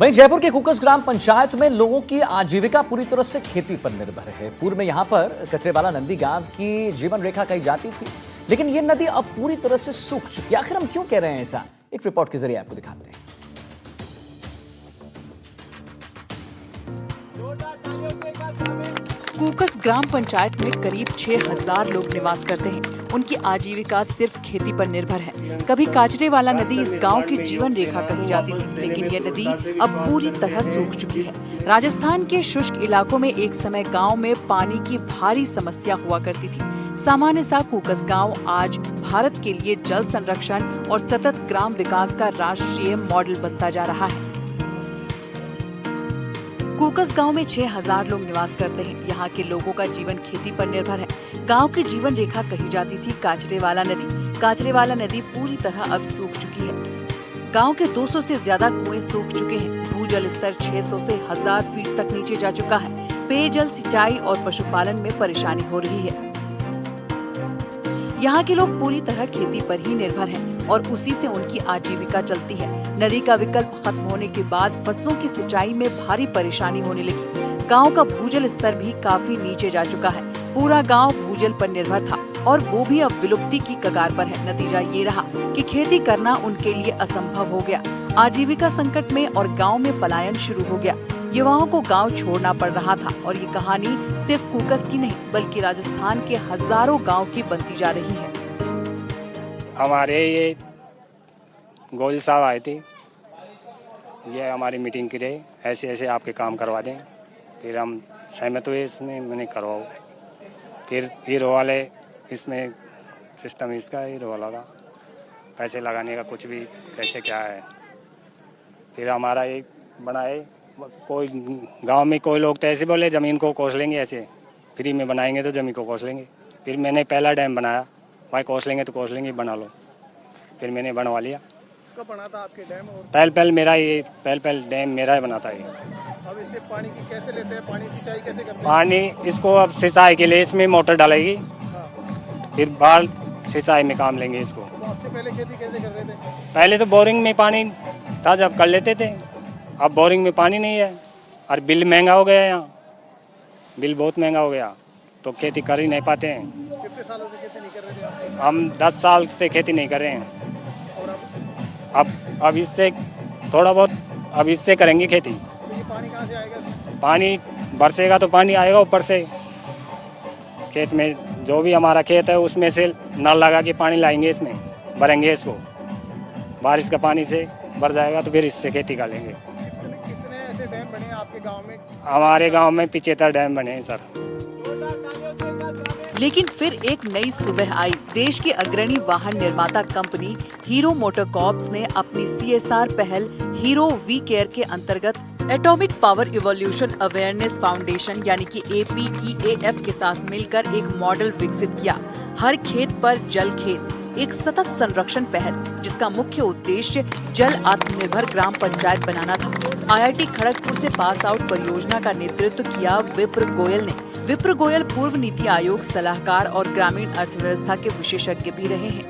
वहीं जयपुर के कुकस ग्राम पंचायत में लोगों की आजीविका पूरी तरह से खेती पर निर्भर है। पूर्व में यहां पर कचरेवाला नदी गांव की जीवन रेखा कही जाती थी, लेकिन ये नदी अब पूरी तरह से सूख चुकी है। आखिर हम क्यों कह रहे हैं ऐसा, एक रिपोर्ट के जरिए आपको दिखाते हैं। कुकस ग्राम पंचायत में करीब 6000 लोग निवास करते हैं। उनकी आजीविका सिर्फ खेती पर निर्भर है। कभी काचरेवाला नदी इस गांव की जीवन रेखा कही जाती थी, लेकिन यह नदी अब पूरी तरह सूख चुकी है। राजस्थान के शुष्क इलाकों में एक समय गांव में पानी की भारी समस्या हुआ करती थी। सामान्य सा कुकस गांव आज भारत के लिए जल संरक्षण और सतत ग्राम विकास का राष्ट्रीय मॉडल बनता जा रहा है। कुकस गांव में 6000 लोग निवास करते हैं। यहाँ के लोगों का जीवन खेती पर निर्भर है। गांव की जीवन रेखा कही जाती थी काचरेवाला नदी। काचरेवाला नदी पूरी तरह अब सूख चुकी है। गांव के 200 से ज्यादा कुएं सूख चुके हैं। भूजल स्तर 600 से 1000 फीट तक नीचे जा चुका है। पेयजल, सिंचाई और पशुपालन में परेशानी हो रही है। यहाँ के लोग पूरी तरह खेती पर ही निर्भर हैं और उसी से उनकी आजीविका चलती है। नदी का विकल्प खत्म होने के बाद फसलों की सिंचाई में भारी परेशानी होने लगी। गांव का भूजल स्तर भी काफी नीचे जा चुका है। पूरा गांव भूजल पर निर्भर था और वो भी अब विलुप्ति की कगार पर है। नतीजा ये रहा कि खेती करना उनके लिए असंभव हो गया। आजीविका संकट में और गाँव में पलायन शुरू हो गया। युवाओं को गांव छोड़ना पड़ रहा था और ये कहानी सिर्फ कुकस की नहीं बल्कि राजस्थान के हजारों गांव की बनती जा रही है। हमारे ये गोयल साहब आए थे, ये हमारी मीटिंग की रहे, ऐसे ऐसे आपके काम करवा दें। फिर हम सहमत हुए, इसमें मैंने करवाओ। फिर हीरो वाले इसमें सिस्टम इसका हीरो वाला का पैसे लगाने का कुछ भी कैसे क्या है। फिर हमारा एक बनाए, कोई गांव में कोई लोग तो ऐसे बोले ज़मीन को कोस लेंगे, ऐसे फ्री में बनाएंगे तो ज़मीन को कोस लेंगे। फिर मैंने पहला डैम बनाया, भाई कोस लेंगे तो कोस लेंगे, बना लो। फिर मैंने बनवा लिया। कब बना था आपके डैम? और पहल डैम मेरा ही बना था ये। अब इसे पानी की कैसे लेते हैं, पानी सिंचाई कैसे करते हैं? पानी इसको अब सिंचाई के लिए इसमें मोटर डालेगी, फिर बाल सिंचाई में काम लेंगे इसको। तो आपसे पहले खेती कैसे कर रहे थे? पहले तो बोरिंग में पानी था जब कर लेते थे, अब बोरिंग में पानी नहीं है और बिल महंगा हो गया। यहाँ बिल बहुत महंगा हो गया तो खेती कर ही नहीं पाते हैं। कितने सालों से खेती नहीं कर रहे थे आप? हम 10 साल से खेती नहीं कर रहे हैं। और अब इससे थोड़ा बहुत अब इससे करेंगे खेती। तो ये पानी कहाँ से आएगा? पानी बरसेगा तो पानी आएगा ऊपर से। खेत में जो भी हमारा खेत है उसमें से नल लगा के पानी लाएंगे, इसमें भरेंगे इसको। बारिश का पानी से भर जाएगा तो फिर इससे खेती कर लेंगे। कितने ऐसे डैम बने हैं आपके गांव में? हमारे गांव में 75 डैम बने हैं सर। लेकिन फिर एक नई सुबह आई। देश की अग्रणी वाहन निर्माता कंपनी हीरो मोटरकॉर्प्स ने अपनी CSR पहल हीरो वी केयर के अंतर्गत atomic power evolution awareness foundation यानी कि APEAF के साथ मिलकर एक मॉडल विकसित किया। हर खेत पर जल खेत, एक सतत संरक्षण पहल जिसका मुख्य उद्देश्य जल आत्मनिर्भर ग्राम पंचायत बनाना था। IIT खड़गपुर से पास आउट परियोजना का नेतृत्व किया विप्र गोयल ने। विप्र गोयल पूर्व नीति आयोग सलाहकार और ग्रामीण अर्थव्यवस्था के विशेषज्ञ भी रहे हैं।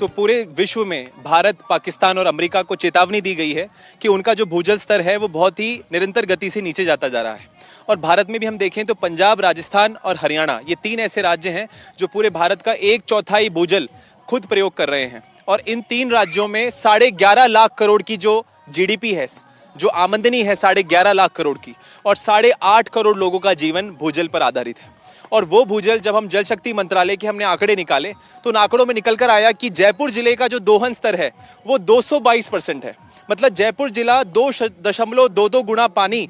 तो पूरे विश्व में भारत, पाकिस्तान और अमेरिका को चेतावनी दी गई है कि उनका जो भूजल स्तर है वो बहुत ही निरंतर गति से नीचे जाता जा रहा है। और भारत में भी हम देखें तो पंजाब, राजस्थान और हरियाणा, ये 3 ऐसे राज्य हैं जो पूरे भारत का 1/4 भूजल खुद प्रयोग कर रहे हैं। और इन 3 राज्यों में 11.5 लाख करोड़ की जो GDP है, जो आमदनी है 11.5 लाख करोड़ की, और 8.5 करोड़ लोगों का जीवन भूजल पर आधारित है। और वो भूजल जब हम जल शक्ति मंत्रालय के हमने आंकड़े निकाले तो उन आंकड़ों में निकल कर आया कि जयपुर जिले का जो दोहन स्तर है वो 222% है। मतलब जयपुर जिला 2.22 गुना पानी,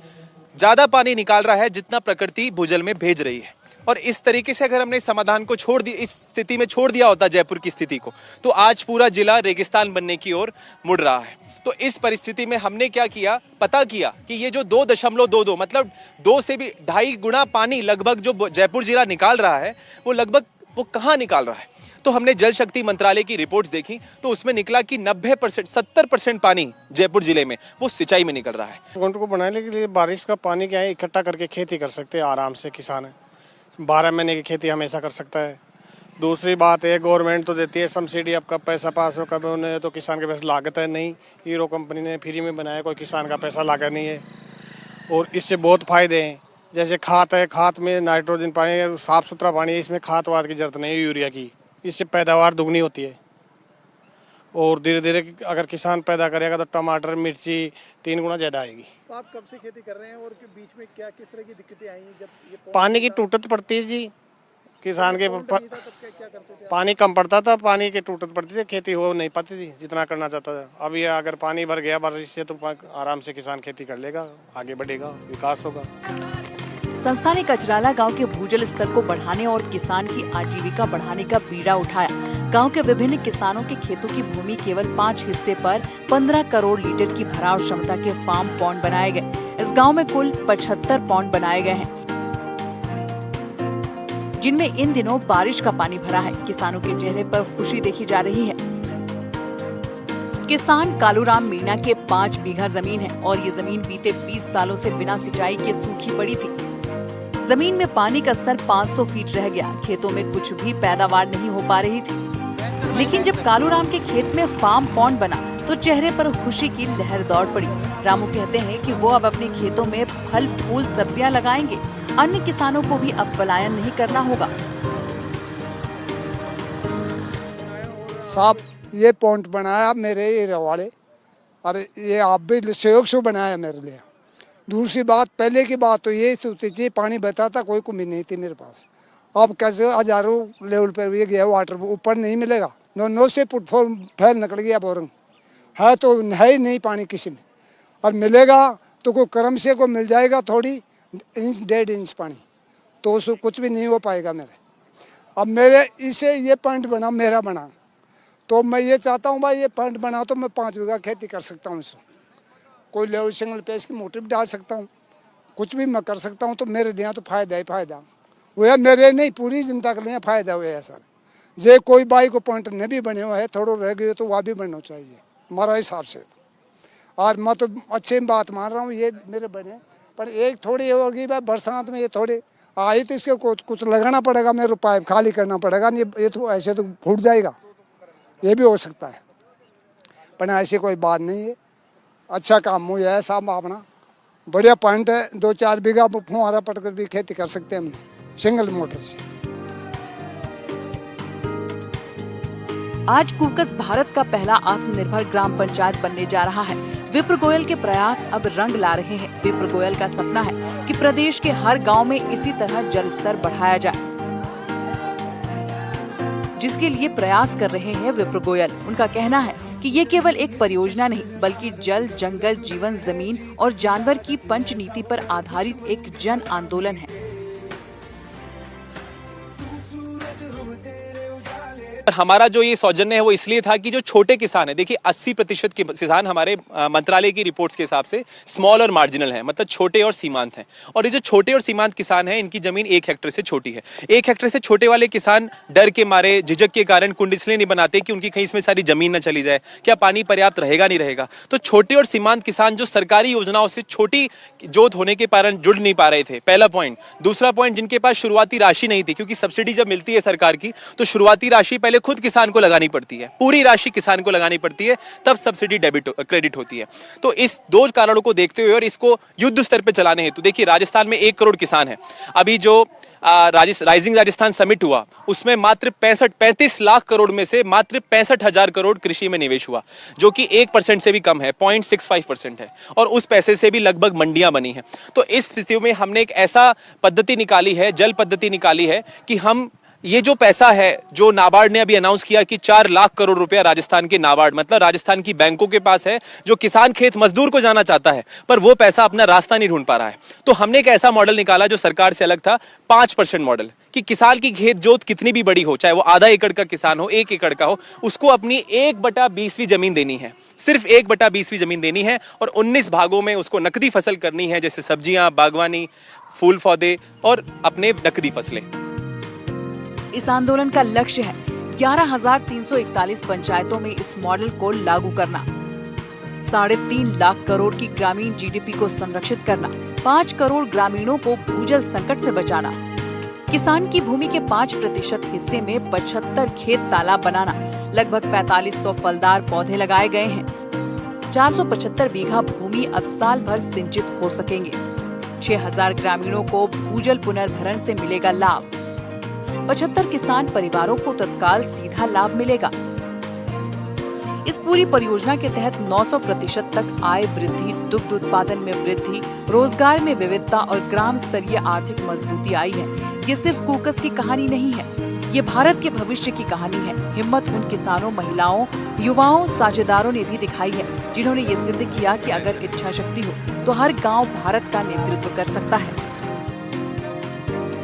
ज्यादा पानी निकाल रहा है जितना प्रकृति भूजल में भेज रही है। और इस तरीके से अगर हमने समाधान को छोड़ दिया, इस स्थिति में छोड़ दिया होता जयपुर की स्थिति को, तो आज पूरा जिला रेगिस्तान बनने की ओर मुड़ रहा है। तो इस परिस्थिति में हमने क्या किया, पता किया कि ये जो 2.22 मतलब 2 से भी 2.5 गुना पानी लगभग जो जयपुर जिला निकाल रहा है वो लगभग वो कहाँ निकाल रहा है। तो हमने जल शक्ति मंत्रालय की रिपोर्ट्स देखी तो उसमें निकला कि 90% 70% पानी जयपुर जिले में वो सिंचाई में निकल रहा है। अकाउंट को बनाने के लिए बारिश का पानी क्या है, इकट्ठा करके खेती कर सकते हैं आराम से। किसान है 12 महीने की खेती हमेशा कर सकता है। दूसरी बात है गवर्नमेंट तो देती है सब्सिडी, अब कब पैसा पास हो कब उन्हें, तो किसान के पास लागत है नहीं। हीरो कंपनी ने फ्री में बनाया, कोई किसान का पैसा लागत नहीं है और इससे बहुत फायदे हैं। जैसे खाद है, खाद में नाइट्रोजन पानी, साफ सुथरा पानी है, इसमें खाद वाद की जरूरत नहीं है यूरिया की। इससे पैदावार दुगनी होती है और धीरे धीरे अगर किसान पैदा करेगा तो टमाटर मिर्ची 3 गुना ज़्यादा आएगी। तो आप कब से खेती कर रहे हैं और बीच में क्या किस तरह की दिक्कतें आई जब ये पानी की टूटत पड़ती है जी, किसान के नहीं था तब क्या करते थे? पानी कम पड़ता था, पानी की टूटत पड़ती थी, खेती हो नहीं पाती थी जितना करना चाहता था। अब ये अगर पानी भर गया बारिश से तो आराम से किसान खेती कर लेगा, आगे बढ़ेगा, विकास होगा। संस्था ने कचराला गांव के भूजल स्तर को बढ़ाने और किसान की आजीविका बढ़ाने का बीड़ा उठाया। गांव के विभिन्न किसानों के खेतों की भूमि केवल 5 हिस्से पर 15 करोड़ लीटर की भराव क्षमता के फार्म पॉन्ड बनाए गए। इस गांव में कुल 75 पॉन्ड बनाए गए हैं, जिनमें इन दिनों बारिश का पानी भरा है। किसानों के चेहरे पर खुशी देखी जा रही है। किसान कालूराम मीणा के 5 बीघा जमीन है और ये जमीन बीते 20 सालों से बिना सिंचाई के सूखी पड़ी थी। जमीन में पानी का स्तर 500 फीट रह गया। खेतों में कुछ भी पैदावार नहीं हो पा रही थी, लेकिन जब कालूराम के खेत में फार्म पॉन्ड बना तो चेहरे पर खुशी की लहर दौड़ पड़ी। रामू कहते हैं कि वो अब अपने खेतों में फल फूल सब्जियां लगाएंगे। अन्य किसानों को भी अब पलायन नहीं करना होगा। साहब ये पॉइंट बनाया मेरे एरिया वाले, और ये आप भी सहयोग से बनाया मेरे लिए। दूसरी बात, पहले की बात तो ये होती थी पानी बहता था, कोई कमी नहीं थी मेरे पास। अब कैसे हजारों लेवल पर ये गया वाटर ऊपर नहीं मिलेगा, 9 से फुट फैल निकल गया बोरिंग है, तो है ही नहीं पानी किसी में। और मिलेगा तो कोई क्रम से को मिल जाएगा, थोड़ी इंच 1.5 इंच पानी, तो उसको कुछ भी नहीं हो पाएगा मेरे। अब मेरे इसे ये पॉइंट बना, मेरा बना, तो मैं ये चाहता हूँ भाई ये पॉइंट बना तो मैं 5 बीघा खेती कर सकता हूँ। इसको कोई लेवल सिंगल पेज की मोटर भी डाल सकता हूँ, कुछ भी मैं कर सकता हूँ। तो मेरे लिए तो फायदा ही फायदा हुआ, मेरे नहीं पूरी जनता के लिए फायदा हुआ है सर। जे कोई बाई को पॉइंट नहीं भी बने हुआ है, थोड़ा रह गए तो वह भी बनना चाहिए हमारा हिसाब से। और मैं तो अच्छे बात मान रहा हूँ ये मेरे बने, पर एक थोड़ी होगी भाई बरसात में, ये थोड़े आई तो इसके कुछ लगाना पड़ेगा, मेरे पाइप खाली करना पड़ेगा, नहीं ये तो ऐसे तो फूट जाएगा, ये भी हो सकता है। पर ऐसी कोई बात नहीं है, अच्छा काम हुआ है साहब अपना, बढ़िया पॉइंट है। 2-4 बीघा फुहारा पटकर भी खेती कर सकते हैं हमने सिंगल मोटर से। आज कूकस भारत का पहला आत्मनिर्भर ग्राम पंचायत बनने जा रहा है। विप्र गोयल के प्रयास अब रंग ला रहे हैं। विप्र गोयल का सपना है कि प्रदेश के हर गांव में इसी तरह जल स्तर बढ़ाया जाए, जिसके लिए प्रयास कर रहे हैं विप्र गोयल। उनका कहना है कि ये केवल एक परियोजना नहीं, बल्कि जल, जंगल, जीवन, जमीन और जानवर की पंचनीति पर आधारित एक जन आंदोलन है। हमारा जो ये सौजन्य है वो इसलिए था कि जो छोटे किसान है, देखिए 80% के किसान हमारे मंत्रालय की रिपोर्ट्स के हिसाब से स्मॉल और मार्जिनल है, मतलब छोटे और सीमांत हैं। और ये जो छोटे और सीमांत किसान हैं, इनकी जमीन 1 हेक्टेयर से छोटी है। 1 हेक्टेयर से छोटे वाले किसान डर के मारे, झिझक के कारण कुंड इसलिए नहीं बनाते कि उनकी कहीं इसमें सारी जमीन न चली जाए, क्या पानी पर्याप्त रहेगा नहीं रहेगा। तो छोटे और सीमांत किसान जो सरकारी योजनाओं से छोटी जोत होने के कारण जुड़ नहीं पा रहे थे, पहला पॉइंट। दूसरा पॉइंट, जिनके पास शुरुआती राशि नहीं थी, क्योंकि सब्सिडी जब मिलती है सरकार की तो शुरुआती राशि पहले खुद किसान को लगानी पड़ती है, पूरी राशि किसान को लगानी पड़ती है, तब सब्सिडी क्रेडिट होती है। तो इस 2 कारणों को देखते हुए और इसको युद्ध स्तर पे चलाने हेतु, देखिए राजस्थान में 1 करोड़ किसान है। अभी जो राइजिंग राजस्थान समिट हुआ उसमें मात्र 35 लाख करोड़ में से मात्र 65,000 करोड़ कृषि में निवेश हुआ, जो कि 1% से भी कम है, 0.65% है। और उस पैसे से भी लगभग मंडियां बनी हैं। तो इस स्थिति में हमने एक ऐसा पद्धति निकाली है, जल पद्धति निकाली है कि हम ये जो पैसा है, जो नाबार्ड ने अभी अनाउंस किया कि 4 लाख करोड़ रुपया राजस्थान के नाबार्ड, मतलब राजस्थान की बैंकों के पास है, जो किसान खेत मजदूर को जाना चाहता है पर वो पैसा अपना रास्ता नहीं ढूंढ पा रहा है। तो हमने एक ऐसा मॉडल निकाला जो सरकार से अलग था, 5% मॉडल, कि किसान की खेत जोत कितनी भी बड़ी हो, चाहे वो आधा एकड़ का किसान हो, 1 एकड़ का हो, उसको अपनी 1/20वीं जमीन देनी है, सिर्फ 1/20वीं जमीन देनी है और 19 भागों में उसको नकदी फसल करनी है, जैसे सब्जियां, बागवानी, फूल पौधे और अपने नकदी फसलें। इस आंदोलन का लक्ष्य है 11,341 पंचायतों में इस मॉडल को लागू करना, 3.5 लाख करोड़ की ग्रामीण जीडीपी को संरक्षित करना, 5 करोड़ ग्रामीणों को भूजल संकट से बचाना, किसान की भूमि के 5% हिस्से में 75 खेत तालाब बनाना, लगभग 4500 फलदार पौधे लगाए गए हैं। 475 बीघा भूमि अब साल भर सिंचित हो सकेंगे। 6000 ग्रामीणों को भूजल पुनर्भरण से मिलेगा लाभ। 75 किसान परिवारों को तत्काल सीधा लाभ मिलेगा। इस पूरी परियोजना के तहत 900% तक आय वृद्धि, दुग्ध उत्पादन में वृद्धि, रोजगार में विविधता और ग्राम स्तरीय आर्थिक मजबूती आई है। ये सिर्फ कूकस की कहानी नहीं है, ये भारत के भविष्य की कहानी है। हिम्मत उन किसानों, महिलाओं, युवाओं, साझेदारों ने भी दिखाई है, जिन्होंने ये सिद्ध किया कि अगर इच्छा शक्ति हो तो हर गांव भारत का नेतृत्व कर सकता है।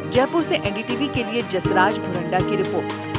जयपुर से एनडीटीवी के लिए जसराज भुरंडा की रिपोर्ट।